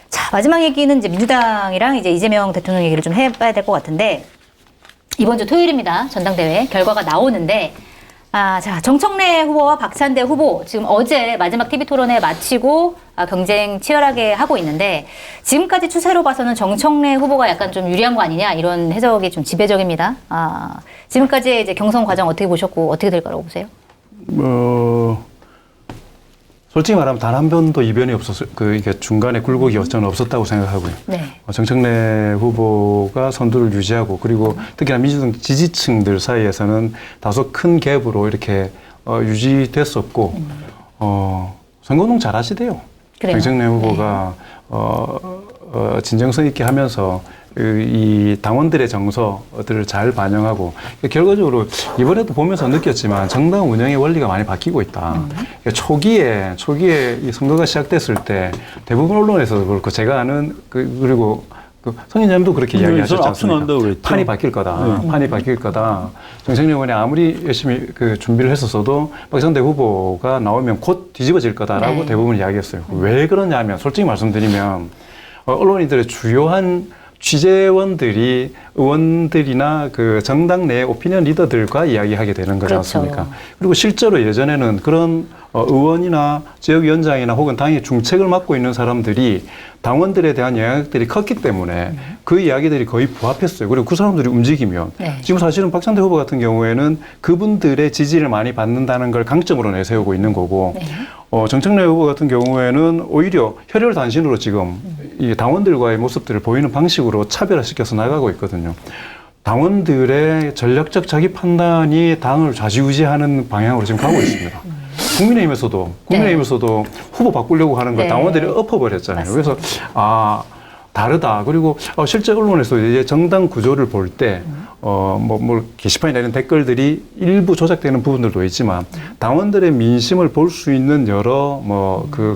자, 마지막 얘기는 이제 민주당이랑 이제 이재명 대통령 얘기를 좀 해봐야 될 것 같은데, 이번 주 토요일입니다. 전당대회 결과가 나오는데, 자, 정청래 후보와 박찬대 후보 지금 어제 마지막 TV 토론회 마치고 경쟁 치열하게 하고 있는데, 지금까지 추세로 봐서는 정청래 후보가 약간 좀 유리한 거 아니냐, 이런 해석이 좀 지배적입니다. 지금까지의 이제 경선 과정 어떻게 보셨고 어떻게 될 거라고 보세요? 솔직히 말하면 단 한 번도 이변이 없었을, 이게 중간에 굴곡이 저는 없었다고 생각하고요. 네. 정청래 후보가 선두를 유지하고, 그리고 특히나 민주당 지지층들 사이에서는 다소 큰 갭으로 이렇게 유지됐었고, 선거운동 잘하시대요. 그래요? 정청래 후보가 진정성 있게 하면서 이 당원들의 정서들을 잘 반영하고, 결과적으로 이번에도 보면서 느꼈지만 정당 운영의 원리가 많이 바뀌고 있다. 초기에 이 선거가 시작됐을 때 대부분 언론에서도 그렇고 제가 아는 그리고 선임장도 그렇게 이야기하셨지 않습니까? 판이 바뀔 거다. 네. 판이 바뀔 거다. 정청래 의원이 아무리 열심히 준비를 했었어도 박찬대 후보가 나오면 곧 뒤집어질 거다라고 네. 대부분 이야기했어요. 왜 그러냐면 솔직히 말씀드리면 언론인들의 주요한 취재원들이 의원들이나 그 정당 내 오피니언 리더들과 이야기하게 되는 거지 그렇죠. 않습니까? 그리고 실제로 예전에는 그런 의원이나 지역위원장이나 혹은 당의 중책을 맡고 있는 사람들이 당원들에 대한 영향력들이 컸기 때문에 그 이야기들이 거의 부합했어요. 그리고 그 사람들이 움직이면 네. 지금 사실은 박찬대 후보 같은 경우에는 그분들의 지지를 많이 받는다는 걸 강점으로 내세우고 있는 거고, 네. 정청래 후보 같은 경우에는 오히려 혈혈단신으로 지금 이 당원들과의 모습들을 보이는 방식으로 차별화시켜서 나가고 있거든요. 당원들의 전략적 자기 판단이 당을 좌지우지하는 방향으로 지금 가고 있습니다. 국민의힘에서도 후보 바꾸려고 하는 걸 네. 당원들이 엎어버렸잖아요. 맞습니다. 그래서 다르다. 그리고 실제 언론에서 이제 정당 구조를 볼 때 게시판이나 이런 댓글들이 일부 조작되는 부분들도 있지만 당원들의 민심을 볼 수 있는 여러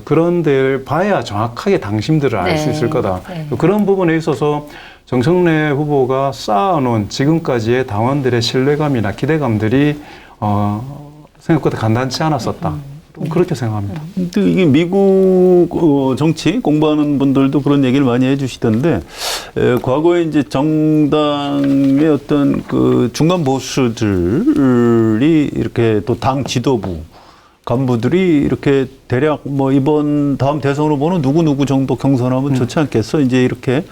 그런 데를 봐야 정확하게 당심들을 알 수 네. 있을 거다. 네. 그런 부분에 있어서 정청래 후보가 쌓아놓은 지금까지의 당원들의 신뢰감이나 기대감들이 생각보다 간단치 않았었다. 그렇게 생각합니다. 이게 미국 정치 공부하는 분들도 그런 얘기를 많이 해주시던데, 과거에 이제 정당의 어떤 그 중간 보수들이 이렇게 또 당 지도부 간부들이 이렇게 대략 이번 다음 대선 후보는 누구 정도 경선하면 좋지 않겠어? 이제 이렇게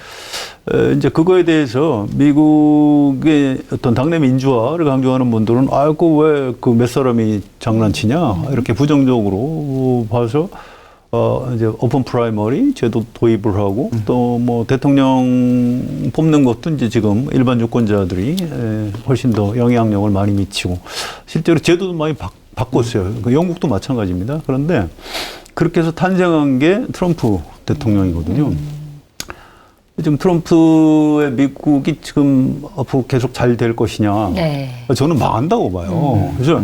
이제 그거에 대해서 미국의 어떤 당내 민주화를 강조하는 분들은 아이고 왜 그 몇 사람이 장난치냐 이렇게 부정적으로 봐서 이제 오픈 프라이머리 제도 도입을 하고 또 대통령 뽑는 것도 이제 지금 일반 유권자들이 훨씬 더 영향력을 많이 미치고 실제로 제도도 많이 바꿨어요. 영국도 마찬가지입니다. 그런데 그렇게 해서 탄생한 게 트럼프 대통령이거든요. 지금 트럼프의 미국이 지금 앞으로 계속 잘 될 것이냐. 네. 저는 망한다고 봐요. 그래서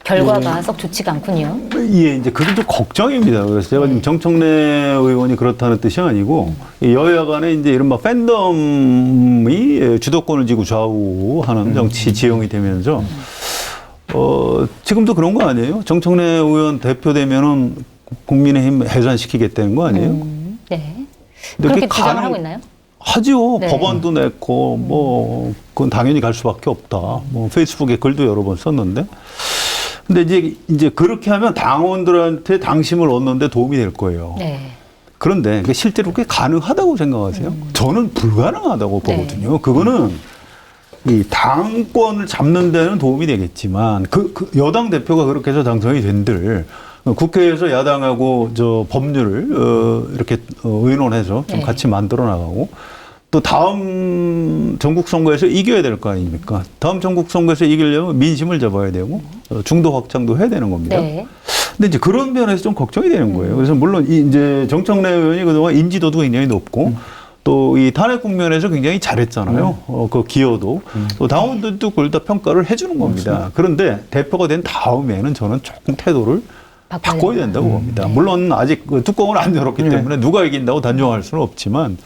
결과가 썩 좋지가 않군요. 예, 이제 그게 좀 걱정입니다. 그래서 제가 지금 정청래 의원이 그렇다는 뜻이 아니고 여야 간에 이제 이른바 팬덤이 주도권을 쥐고 좌우하는 정치 지형이 되면서 지금도 그런 거 아니에요? 정청래 의원 대표되면은 국민의힘 해산시키겠다는 거 아니에요? 네. 그렇게 주장을 하고 있나요? 하죠. 네. 법안도 냈고, 그건 당연히 갈 수밖에 없다. 페이스북에 글도 여러 번 썼는데. 근데 이제 그렇게 하면 당원들한테 당심을 얻는데 도움이 될 거예요. 네. 그런데 실제로 그게 가능하다고 생각하세요? 저는 불가능하다고 보거든요. 네. 그거는 이 당권을 잡는 데는 도움이 되겠지만 그 여당 대표가 그렇게 해서 당선이 된들 국회에서 야당하고 법률을 이렇게 의논해서 좀 같이 만들어 나가고 또 다음 전국 선거에서 이겨야 될 거 아닙니까? 다음 전국 선거에서 이기려면 민심을 잡아야 되고 중도 확장도 해야 되는 겁니다. 네. 근데 이제 그런 면에서 좀 걱정이 되는 거예요. 그래서 물론 이제 정청래 의원이 그동안 인지도도 굉장히 높고 또 이 탄핵 국면에서 굉장히 잘했잖아요. 그 기여도. 또 당원들도 그걸 다 평가를 해주는 겁니다. 그런데 대표가 된 다음에는 저는 조금 태도를 바꿔야 된다고 봅니다. 물론 아직 그 뚜껑을 안 열었기 때문에 누가 이긴다고 단정할 수는 없지만,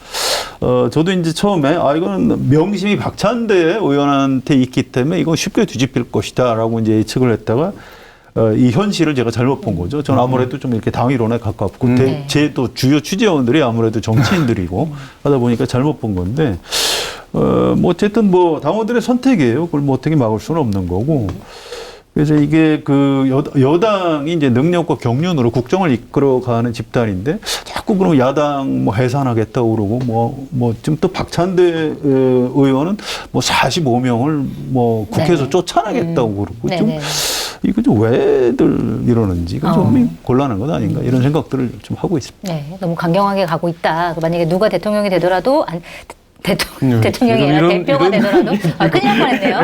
저도 이제 처음에 이거는 명심이 박찬대 의원한테 있기 때문에 이건 쉽게 뒤집힐 것이다라고 이제 예측을 했다가 이 현실을 제가 잘못 본 거죠. 저는 아무래도 좀 이렇게 당위론에 가깝고 네. 제 또 주요 취재원들이 아무래도 정치인들이고 하다 보니까 잘못 본 건데 뭐 어쨌든 뭐 당원들의 선택이에요. 그걸 뭐 어떻게 막을 수는 없는 거고. 그래서 이게 그 여당이 이제 능력과 경륜으로 국정을 이끌어가는 집단인데 자꾸 그럼 야당 뭐 해산하겠다고 그러고 뭐 지금 또 박찬대 의원은 뭐 45명을 뭐 국회에서 네. 쫓아내겠다고 그러고 좀 네네. 이거 좀 왜들 이러는지 이거 좀 곤란한 것 아닌가 이런 생각들을 좀 하고 있습니다. 네, 너무 강경하게 가고 있다. 만약에 누가 대통령이 되더라도 대통령이 아니라 이런- 대표가 되더라도 큰일 날 뻔했네요.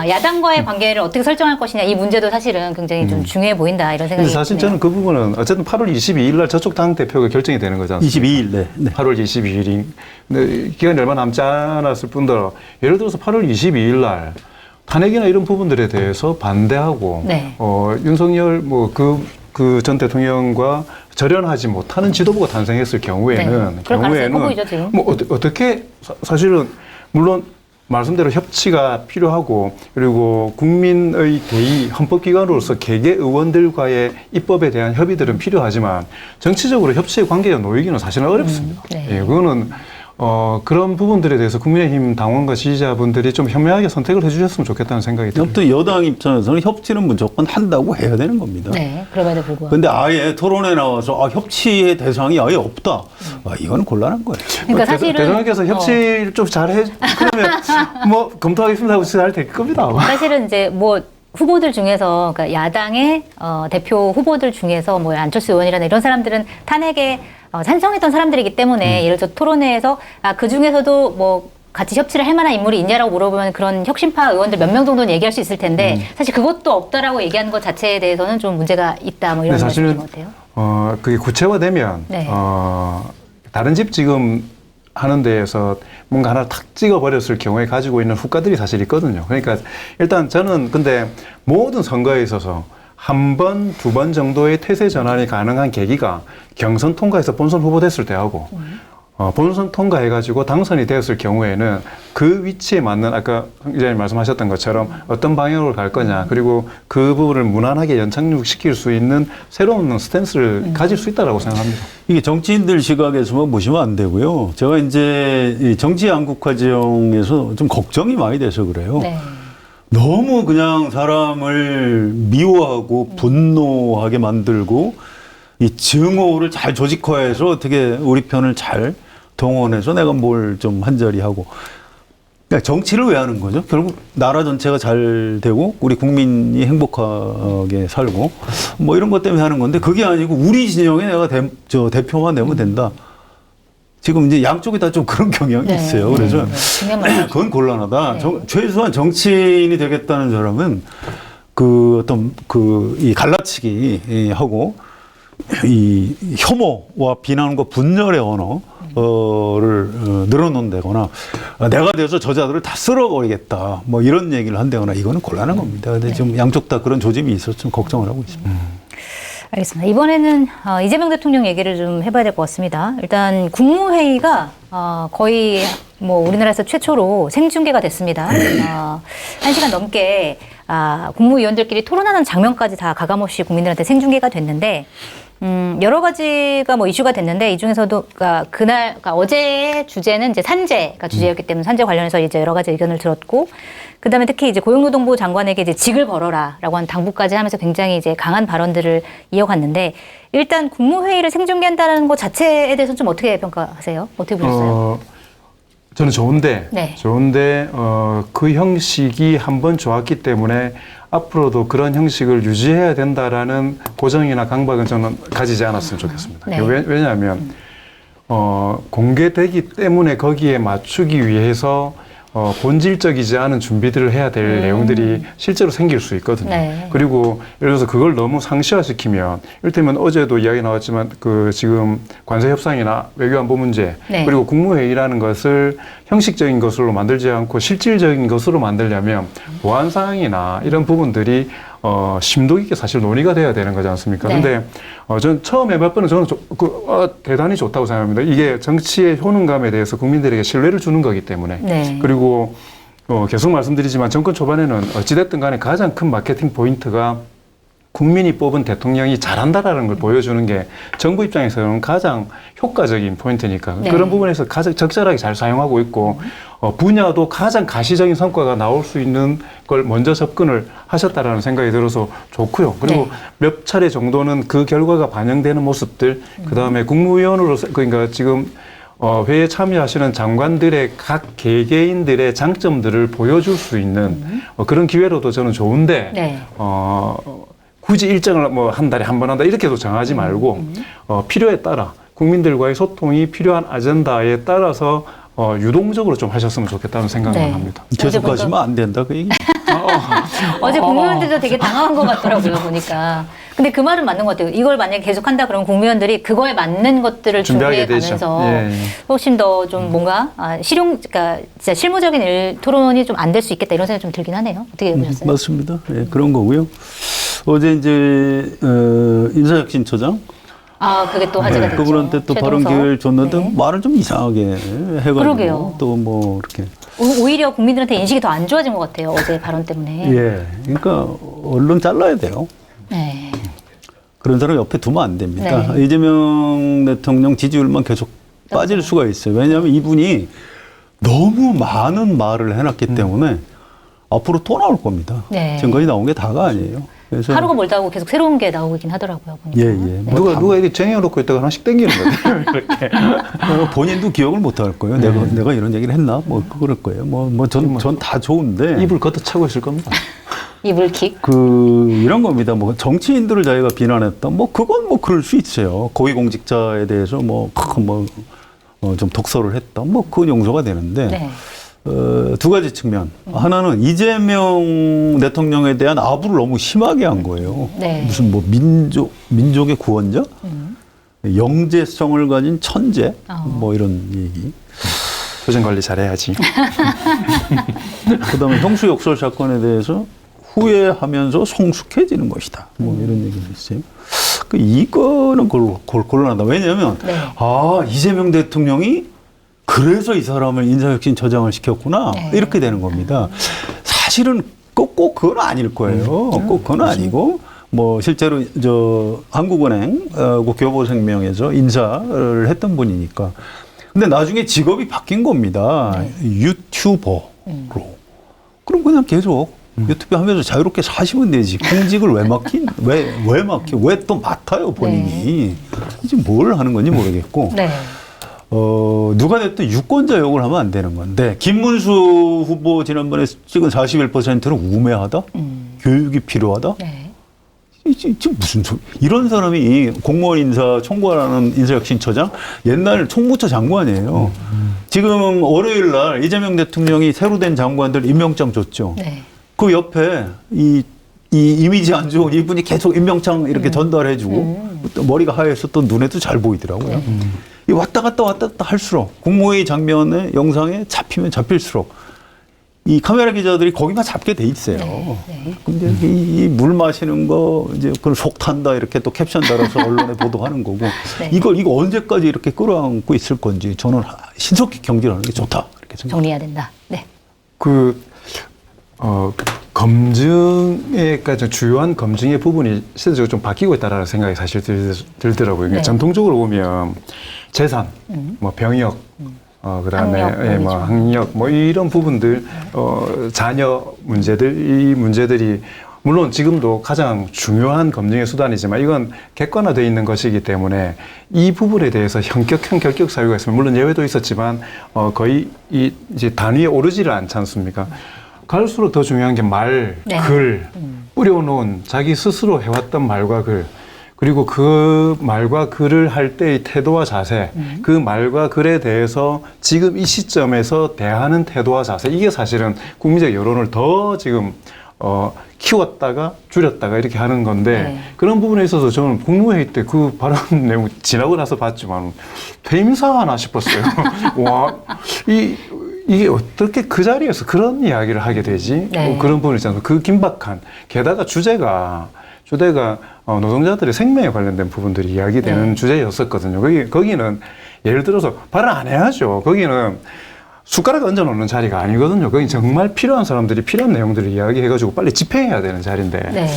야당과의 관계를 어떻게 설정할 것이냐 이 문제도 사실은 굉장히 좀 중요해 보인다 이런 생각이 근데 사실 드네요. 저는 그 부분은 어쨌든 8월 22일 날 저쪽 당 대표가 결정이 되는 거지 않습니까? 22일 네. 네. 8월 22일이. 근데 기간이 얼마 남지 않았을 뿐더러 예를 들어서 8월 22일 날 탄핵이나 이런 부분들에 대해서 반대하고 네. 윤석열 뭐 그 전 대통령과 절연하지 못하는 지도부가 탄생했을 경우에는 네. 그럴 가능성이 커 보이죠, 지금. 뭐 어떻게 사실은 물론 말씀대로 협치가 필요하고 그리고 국민의 대의 헌법기관으로서 개개 의원들과의 입법에 대한 협의들은 필요하지만 정치적으로 협치의 관계가 놓이기는 사실은 어렵습니다. 네. 예, 그거는 그런 부분들에 대해서 국민의힘 당원과 지지자분들이 좀 현명하게 선택을 해주셨으면 좋겠다는 생각이 듭니다. 아무튼 여당 입장에서는 협치는 무조건 한다고 해야 되는 겁니다. 네, 그럼에도 불구하고. 근데 아예 토론에 나와서 협치의 대상이 아예 없다. 이건 곤란한 거예요. 그러니까 사실은 대통령께서 협치를 좀 잘해 그러면 뭐 검토하겠습니다 하고 잘 될 겁니다. 사실은 이제 뭐 후보들 중에서 그러니까 야당의 대표 후보들 중에서 뭐 안철수 의원이라는 이런 사람들은 탄핵에 찬성했던 사람들이기 때문에 예를 들어 토론회에서 그 중에서도 뭐 같이 협치를 할 만한 인물이 있냐라고 물어보면 그런 혁신파 의원들 몇 명 정도는 얘기할 수 있을 텐데 사실 그것도 없다라고 얘기하는 것 자체에 대해서는 좀 문제가 있다 뭐 이런 근데 말씀인 사실은 것 같아요. 그게 구체화되면 네. 다른 집 지금 하는 데에서 뭔가 하나 탁 찍어버렸을 경우에 가지고 있는 후과들이 사실 있거든요. 그러니까 일단 저는 근데 모든 선거에 있어서 한 번, 두 번 정도의 태세 전환이 가능한 계기가 경선 통과해서 본선 후보 됐을 때 하고 본선 통과해가지고 당선이 되었을 경우에는 그 위치에 맞는 아까 성 기자님 말씀하셨던 것처럼 어떤 방향으로 갈 거냐 그리고 그 부분을 무난하게 연착륙시킬 수 있는 새로운 스탠스를 가질 수 있다라고 생각합니다. 이게 정치인들 시각에서만 보시면 안 되고요. 제가 이제 이 정치 양극화 지형에서 좀 걱정이 많이 돼서 그래요. 네. 너무 그냥 사람을 미워하고 분노하게 만들고 이 증오를 잘 조직화해서 어떻게 우리 편을 잘 동원해서 내가 뭘 좀 한자리 하고. 그러니까 정치를 왜 하는 거죠? 결국 나라 전체가 잘 되고 우리 국민이 행복하게 살고 뭐 이런 것 때문에 하는 건데 그게 아니고 우리 진영에 내가 대표만 되면 된다. 지금 이제 양쪽이 다 좀 그런 경향이 네. 있어요. 그래서 중요한 말씀. 그건 곤란하다. 네. 최소한 정치인이 되겠다는 사람은 그 어떤 이 갈라치기 하고 이 혐오와 비난과 분열의 언어를 늘어놓는다거나 내가 돼서 저자들을 다 쓸어버리겠다 뭐 이런 얘기를 한다거나 이거는 곤란한 겁니다. 근데 지금 양쪽 다 그런 조짐이 있어서 좀 걱정을 하고 있습니다. 알겠습니다. 이번에는 이재명 대통령 얘기를 좀 해봐야 될 것 같습니다. 일단 국무회의가 거의 뭐 우리나라에서 최초로 생중계가 됐습니다. 1시간 넘게 국무위원들끼리 토론하는 장면까지 다 가감없이 국민들한테 생중계가 됐는데 여러 가지가 뭐 이슈가 됐는데 이 중에서도 그러니까 어제의 주제는 이제 산재가 주제였기 때문에 산재 관련해서 이제 여러 가지 의견을 들었고 그다음에 특히 이제 고용노동부 장관에게 이제 직을 벌어라라고 하는 당부까지 하면서 굉장히 이제 강한 발언들을 이어갔는데 일단 국무회의를 생중계한다는 것 자체에 대해서는 좀 어떻게 평가하세요? 어떻게 보셨어요? 저는 좋은데, 네. 그 형식이 한번 좋았기 때문에 앞으로도 그런 형식을 유지해야 된다라는 고정이나 강박은 저는 가지지 않았으면 좋겠습니다. 네. 왜냐하면, 공개되기 때문에 거기에 맞추기 위해서 본질적이지 않은 준비들을 해야 될 내용들이 실제로 생길 수 있거든요. 네. 그리고 예를 들어서 그걸 너무 상시화시키면 이를테면 어제도 이야기 나왔지만 지금 관세 협상이나 외교안보 문제 네. 그리고 국무회의라는 것을 형식적인 것으로 만들지 않고 실질적인 것으로 만들려면 보안 사항이나 이런 부분들이 심도 있게 사실 논의가 돼야 되는 거지 않습니까? 네. 근데 전 처음 해볼 때는 저는 대단히 좋다고 생각합니다. 이게 정치의 효능감에 대해서 국민들에게 신뢰를 주는 거기 때문에. 네. 그리고 계속 말씀드리지만 정권 초반에는 어찌됐든 간에 가장 큰 마케팅 포인트가 국민이 뽑은 대통령이 잘한다라는 걸 보여주는 게 정부 입장에서는 가장 효과적인 포인트니까 네. 그런 부분에서 가장 적절하게 잘 사용하고 있고 분야도 가장 가시적인 성과가 나올 수 있는 걸 먼저 접근을 하셨다라는 생각이 들어서 좋고요. 그리고 네. 몇 차례 정도는 그 결과가 반영되는 모습들, 그 다음에 국무위원으로서 그러니까 지금 회의에 참여하시는 장관들의 각 개개인들의 장점들을 보여줄 수 있는 그런 기회로도 저는 좋은데 네. 굳이 일정을 뭐 한 달에 한 번 한다 이렇게도 정하지 말고 필요에 따라 국민들과의 소통이 필요한 아젠다에 따라서 유동적으로 좀 하셨으면 좋겠다는 생각만 네. 합니다. 계속 보니까- 하시면 안 된다 그 얘기. 어제 국무위원들도 되게 당황한 것 같더라고요, 보니까. 근데 그 말은 맞는 것 같아요. 이걸 만약에 계속한다 그러면 국무위원들이 그거에 맞는 것들을 준비해 준비하게 되죠. 가면서 예, 예. 훨씬 더 좀 뭔가 그러니까 진짜 실무적인 토론이 좀 안 될 수 있겠다 이런 생각이 좀 들긴 하네요. 어떻게 보셨어요? 맞습니다. 예, 그런 거고요. 어제 이제 인사혁신처장 그게 또 화제가 됐죠. 그분한테 또 발언 최동석. 기회를 줬는데 네. 말을 좀 이상하게 해가지고 그러게요. 또 뭐 이렇게 오히려 국민들한테 인식이 더 안 좋아진 것 같아요. 어제 발언 때문에. 예, 그러니까 언론 잘라야 돼요. 네. 그런 사람 옆에 두면 안 됩니다. 네. 이재명 대통령 지지율만 계속 빠질 수가 있어요. 왜냐하면 이분이 너무 많은 말을 해놨기 때문에 앞으로 또 나올 겁니다. 네. 지금까지 나온 게 다가 아니에요. 그래서 하루가 멀다 하고 계속 새로운 게 나오고 있긴 하더라고요. 보니까. 예, 예. 뭐 누가 이렇게 쟁여놓고 있다가 하나씩 땡기는 거예요. 이렇게. 본인도 기억을 못 할 거예요. 내가 이런 얘기를 했나? 뭐 그럴 거예요. 전 다 좋은데 입을 걷어차고 있을 겁니다. 이불킥. 이런 겁니다. 뭐 정치인들을 자기가 비난했다. 뭐 그건 뭐 그럴 수 있어요. 고위공직자에 대해서 좀 독설을 했다. 뭐 그건 용서가 되는데 네. 두 가지 측면. 하나는 이재명 대통령에 대한 아부를 너무 심하게 한 거예요. 네. 무슨 뭐 민족의 구원자, 영재성을 가진 천재, 뭐 이런 얘기. 표정 관리 잘해야지. 그다음에 형수 욕설 사건에 대해서 후회하면서 성숙해지는 것이다. 뭐 이런 얘기도 있어요. 이거는 곤란하다. 왜냐하면 네. 이재명 대통령이 그래서 이 사람을 인사혁신처장을 시켰구나. 네. 이렇게 되는 겁니다. 사실은 꼭 그건 아닐 거예요. 꼭 그건 아니고 뭐 실제로 한국은행 교보생명에서 인사를 했던 분이니까. 근데 나중에 직업이 바뀐 겁니다. 유튜버로. 그럼 그냥 계속 유튜브 하면서 자유롭게 사시면 되지. 공직을 왜 맡겨? 왜 또 맡아요, 본인이? 이제 뭘 하는 건지 모르겠고. 네. 누가 됐든 유권자 욕을 하면 안 되는 건데, 김문수 후보 지난번에 찍은 41%는 우매하다? 교육이 필요하다? 네. 지금 무슨 이런 사람이 공무원 인사 총괄하는 인사혁신처장 옛날 총무처 장관이에요. 지금 월요일 날 이재명 대통령이 새로 된 장관들 임명장 줬죠. 네. 그 옆에 이 이미지 안 좋은 이분이 계속 임명장 이렇게 전달해주고 또 머리가 하얘서 또 눈에도 잘 보이더라고요. 이 왔다 갔다 할수록 국무회의 장면에 영상에 잡힐수록 이 카메라 기자들이 거기만 잡게 돼 있어요. 네. 근데 이 물 마시는 거 이제 그걸 속 탄다 이렇게 또 캡션 달아서 언론에 보도하는 거고 네. 이거 언제까지 이렇게 끌어안고 있을 건지 저는 신속히 경질하는 게 좋다 이렇게 생각합니다. 정리해야 된다. 네. 검증에까지 주요한 검증의 부분이 실제적으로 좀 바뀌고 있다라는 생각이 사실 들더라고요. 네. 전통적으로 보면 재산, 뭐 병역, 그다음에 학력, 뭐 이런 부분들, 자녀 문제들, 이 문제들이 물론 지금도 가장 중요한 검증의 수단이지만 이건 객관화되어 있는 것이기 때문에 이 부분에 대해서 현격한 결격 사유가 있으면 물론 예외도 있었지만 거의 이제 단위에 오르지를 않지 않습니까? 갈수록 더 중요한 게 말, 네. 글, 뿌려놓은 자기 스스로 해왔던 말과 글, 그리고 그 말과 글을 할 때의 태도와 자세, 그 말과 글에 대해서 지금 이 시점에서 대하는 태도와 자세, 이게 사실은 국민적 여론을 더 지금 키웠다가 줄였다가 이렇게 하는 건데 네. 그런 부분에 있어서 저는 국무회의 때 그 발언 내용 지나고 나서 봤지만 퇴임사하나 싶었어요. 와, 이게 어떻게 그 자리에서 그런 이야기를 하게 되지? 네. 그런 부분 있잖아요. 그 긴박한, 게다가 주제가 노동자들의 생명에 관련된 부분들이 이야기되는 네. 주제였었거든요. 거기는 예를 들어서 발언 안 해야죠. 거기는 숟가락 얹어 놓는 자리가 아니거든요. 거기 정말 필요한 사람들이 필요한 내용들을 이야기해가지고 빨리 집행해야 되는 자리인데, 네.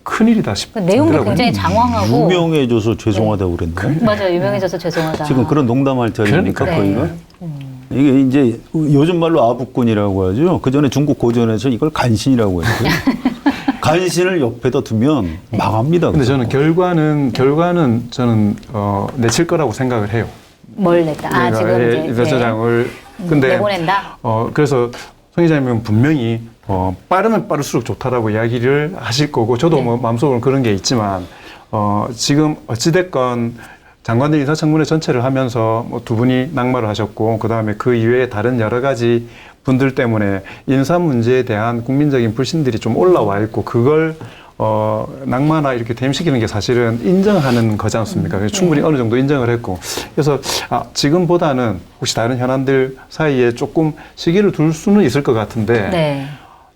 큰일이다 그 내용도 싶더라고요. 굉장히 장황하고 유명해져서 죄송하다고 그랬네. 맞아요. 유명해져서 죄송하다. 지금 그런 농담할 자리입니까, 그러니까요. 거기가? 이게 이제 요즘 말로 아부꾼이라고 하죠. 그 전에 중국 고전에서 이걸 간신이라고 했어요. 간신을 옆에다 두면 망합니다. 근데 그거. 저는 결과는 저는 내칠 거라고 생각을 해요. 뭘 냈다. 아, 지금 이제 저장을 근데 내보낸다. 그래서 송 기자님은 분명히 빠르면 빠를수록 좋다라고 이야기를 하실 거고 저도 네. 뭐 마음속으로 그런 게 있지만 지금 어찌됐건 장관들 인사청문회 전체를 하면서 뭐 두 분이 낙마를 하셨고 그다음에 그 이외에 다른 여러 가지 분들 때문에 인사 문제에 대한 국민적인 불신들이 좀 올라와 있고 그걸 낙마나 이렇게 퇴임시키는 게 사실은 인정하는 거지 않습니까? 그래서 충분히 어느 정도 인정을 했고 그래서 지금보다는 혹시 다른 현안들 사이에 조금 시기를 둘 수는 있을 것 같은데 네.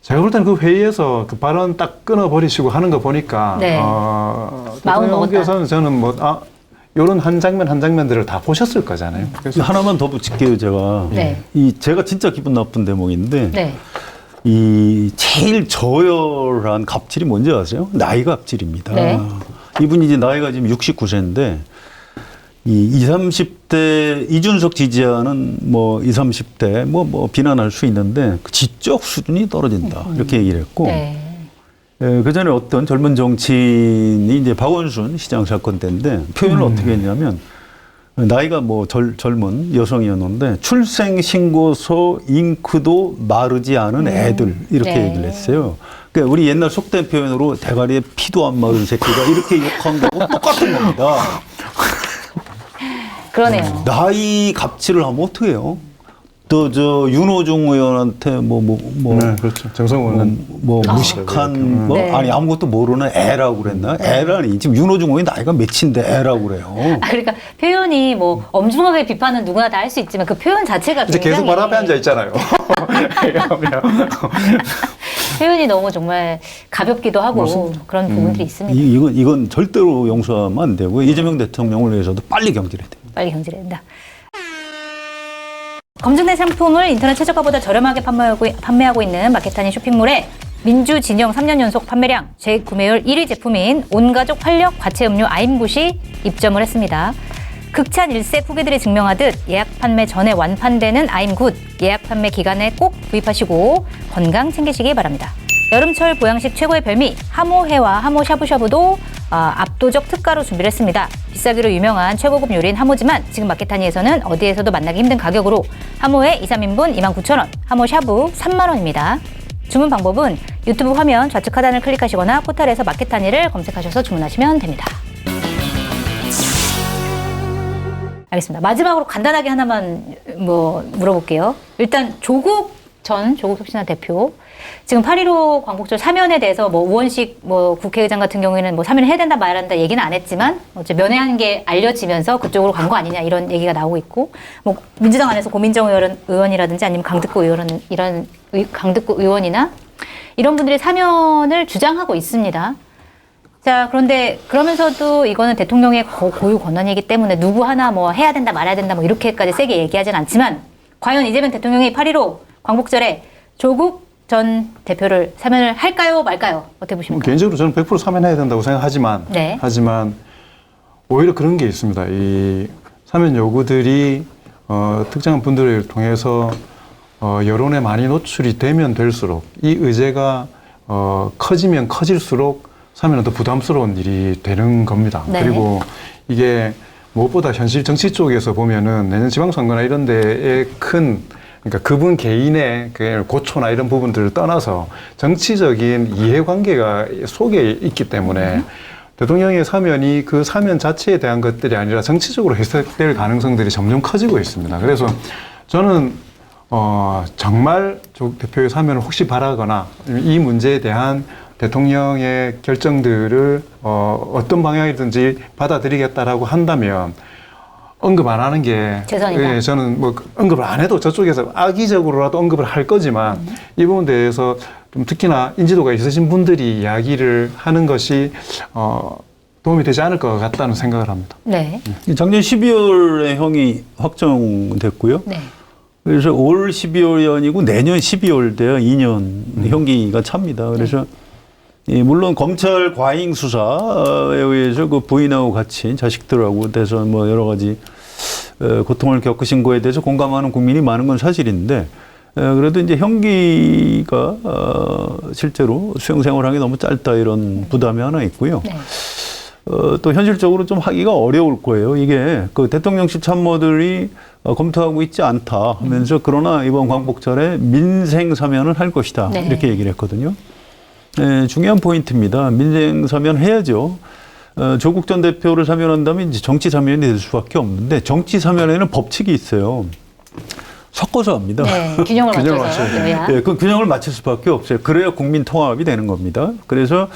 제가 볼 때는 그 회의에서 그 발언 딱 끊어버리시고 하는 거 보니까 네. 마음 먹었다. 대통령께서는 저는 이런 한 장면 한 장면들을 다 보셨을 거잖아요. 그래서 하나만 더 붙일게요, 제가. 네. 제가 진짜 기분 나쁜 대목인데 네. 이 제일 저열한 갑질이 뭔지 아세요? 나이 갑질입니다. 네. 이분이 이제 나이가 지금 69세인데 이 20, 30대 이준석 지지하는 뭐 20, 30대 뭐 비난할 수 있는데 그 지적 수준이 떨어진다. 이렇게 얘기를 했고 네. 그 전에 어떤 젊은 정치인이 이제 박원순 시장 사건 때인데 표현을 어떻게 했냐면 나이가 뭐 젊은 여성이었는데 출생신고서 잉크도 마르지 않은 애들 이렇게 네. 얘기를 했어요. 그러니까 우리 옛날 속된 표현으로 대가리에 피도 안 마른 새끼가 이렇게 욕한 거하고 똑같은 겁니다. 그러네요. 나이 갑질을 하면 어떻게 해요? 또 윤호중 의원한테 네, 그렇죠. 정성 의원은 무식한 네. 아니 아무것도 모르는 애라고 그랬나? 애라니 지금 윤호중 의원이 나이가 몇인데 애라고 그래요. 그러니까 표현이 뭐 엄중하게 비판은 누구나 다 할 수 있지만 그 표현 자체가 이제 굉장히 계속 발 앞에 앉아 있잖아요. 표현이 너무 정말 가볍기도 하고 그런 부분들이 있습니다. 이건 절대로 용서하면 안 되고 이재명 대통령을 위해서도 빨리 경질해야 돼요. 빨리 경질해야 된다. 검증된 상품을 인터넷 최저가보다 저렴하게 판매하고 있는 마케타니 쇼핑몰에 민주 진영 3년 연속 판매량, 재구매율 1위 제품인 온가족 활력 과채 음료 아임굿이 입점을 했습니다. 극찬 일색 후기들이 증명하듯 예약 판매 전에 완판되는 아임굿, 예약 판매 기간에 꼭 구입하시고 건강 챙기시기 바랍니다. 여름철 보양식 최고의 별미 하모회와 하모 샤브샤브도 압도적 특가로 준비를 했습니다. 비싸기로 유명한 최고급 요리인 하모지만 지금 마케타니에서는 어디에서도 만나기 힘든 가격으로 하모회 2, 3인분 29,000원, 하모 샤브 3만원입니다. 주문 방법은 유튜브 화면 좌측 하단을 클릭하시거나 포털에서 마케타니를 검색하셔서 주문하시면 됩니다. 알겠습니다. 마지막으로 간단하게 하나만 물어볼게요. 일단 조국 혁신화 대표 지금 8.15 광복절 사면에 대해서 우원식 국회의장 같은 경우에는 사면을 해야 된다 말아야 된다 얘기는 안 했지만 면회한 게 알려지면서 그쪽으로 간 거 아니냐 이런 얘기가 나오고 있고 민주당 안에서 고민정 의원이라든지 아니면 강득구 의원이나 이런 분들이 사면을 주장하고 있습니다. 자, 그런데 그러면서도 이거는 대통령의 고유 권한이기 때문에 누구 하나 해야 된다 말아야 된다 이렇게까지 세게 얘기하진 않지만 과연 이재명 대통령이 8.15 광복절에 조국 전 대표를 사면을 할까요 말까요? 어떻게 보십니까? 개인적으로 저는 100% 사면해야 된다고 생각하지만 네. 오히려 그런 게 있습니다. 이 사면 요구들이 특정한 분들을 통해서 여론에 많이 노출이 되면 될수록 이 의제가 커지면 커질수록 사면은 더 부담스러운 일이 되는 겁니다. 네. 그리고 이게 무엇보다 현실 정치 쪽에서 보면은 내년 지방선거나 이런 데에 그러니까 그분 개인의 그 고초나 이런 부분들을 떠나서 정치적인 이해관계가 속에 있기 때문에 대통령의 사면이 그 사면 자체에 대한 것들이 아니라 정치적으로 해석될 가능성들이 점점 커지고 있습니다. 그래서 저는 정말 조국 대표의 사면을 혹시 바라거나 이 문제에 대한 대통령의 결정들을 어떤 방향이든지 받아들이겠다라고 한다면 언급 안 하는 게 최선이다. 예, 저는 언급을 안 해도 저쪽에서 악의적으로라도 언급을 할 거지만 이 부분에 대해서 좀 특히나 인지도가 있으신 분들이 이야기를 하는 것이 도움이 되지 않을 것 같다는 생각을 합니다. 네. 작년 12월에 형이 확정됐고요. 네. 그래서 올 12월이 아니고 내년 12월 돼야 2년 형기가 찹니다. 그래서 물론 검찰 과잉 수사에 의해서 그 부인하고 같이 자식들하고 돼서 뭐 여러 가지 고통을 겪으신 거에 대해서 공감하는 국민이 많은 건 사실인데 그래도 이제 형기가 실제로 수용 생활하기 너무 짧다 이런 부담이 하나 있고요. 네. 또 현실적으로 좀 하기가 어려울 거예요. 이게 그 대통령실 참모들이 검토하고 있지 않다 하면서 그러나 이번 광복절에 민생 사면을 할 것이다. 네. 이렇게 얘기를 했거든요. 네, 중요한 포인트입니다. 민생 사면 해야죠. 조국 전 대표를 사면한다면 이제 정치 사면이 될 수밖에 없는데 정치 사면에는 법칙이 있어요. 섞어서 합니다. 네, 균형을 맞춰서 여야. 네, 그 균형을 맞출 수밖에 없어요. 그래야 국민 통합이 되는 겁니다. 그래서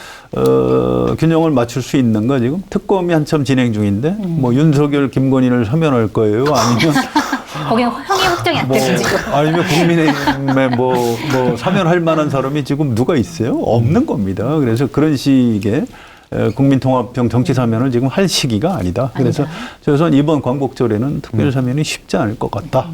균형을 맞출 수 있는 거 지금 특검이 한참 진행 중인데 뭐 윤석열, 김건희를 사면할 거예요. 아니면 거기는 형이 확정이 안 되죠, 지금. 아니면 국민의힘에 뭐 사면할 만한 사람이 지금 누가 있어요? 없는 겁니다. 그래서 그런 식의 국민통합형 정치 사면을 지금 할 시기가 아니다. 그래서 저는 이번 광복절에는 특별 사면이 쉽지 않을 것 같다.